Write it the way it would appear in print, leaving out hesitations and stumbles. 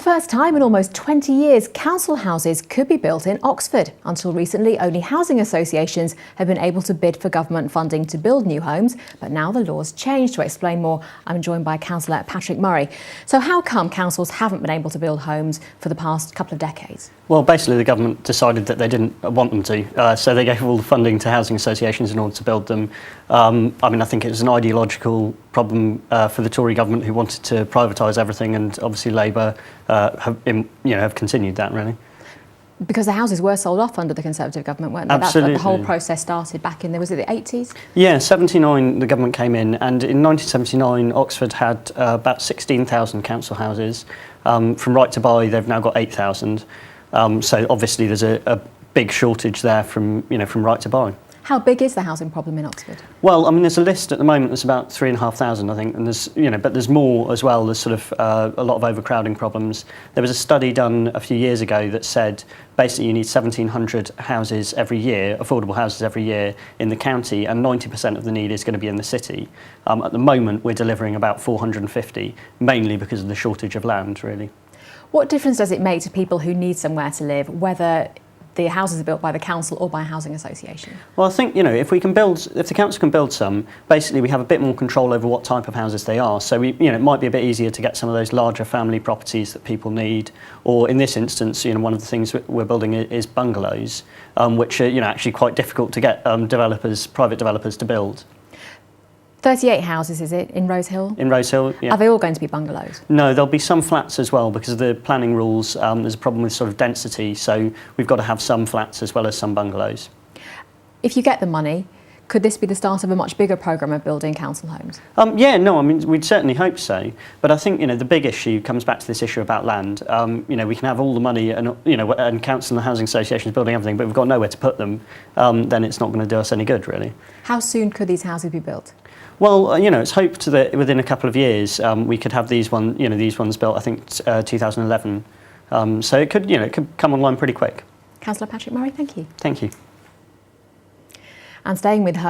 first time in almost 20 years, council houses could be built in Oxford. Until recently, only housing associations have been able to bid for government funding to build new homes, but now the law's changed. To explain more, I'm joined by Councillor Patrick Murray. So how come councils haven't been able to build homes for the past couple of decades? Well, basically the government decided that they didn't want them to, so they gave all the funding to housing associations in order to build them. I think it was an ideological problem for the Tory government, who wanted to privatise everything, and obviously Labour have continued that, really. Because the houses were sold off under the Conservative government, weren't they? Absolutely. That's what the whole process started back in, was it the 80s? Yeah, 79 the government came in, and in 1979 Oxford had about 16,000 council houses. From Right to Buy they've now got 8,000. So obviously there's a big shortage there from Right to Buy. How big is the housing problem in Oxford? Well, there's a list at the moment that's about 3,500, I think, and but there's more as well. There's sort of a lot of overcrowding problems. There was a study done a few years ago that said basically you need 1,700 houses every year, affordable houses every year in the county, and 90% of the need is going to be in the city. At the moment, we're delivering about 450, mainly because of the shortage of land, really. What difference does it make to people who need somewhere to live, whether the houses are built by the council or by a housing association? Well, I think, if the council can build some, basically we have a bit more control over what type of houses they are. So it might be a bit easier to get some of those larger family properties that people need. Or in this instance, one of the things we're building is bungalows, which are, actually quite difficult to get private developers to build. 38 houses, is it, in Rose Hill? In Rose Hill, yeah. Are they all going to be bungalows? No, there'll be some flats as well, because of the planning rules. There's a problem with sort of density, so we've got to have some flats as well as some bungalows. If you get the money, could this be the start of a much bigger programme of building council homes? We'd certainly hope so. But I think, the big issue comes back to this issue about land. We can have all the money and council and housing associations building everything, but we've got nowhere to put them, then it's not going to do us any good, really. How soon could these houses be built? Well, it's hoped that within a couple of years we could have these ones built. I think 2011. So it could come online pretty quick. Councillor Patrick Murray, thank you. Thank you. And staying with her.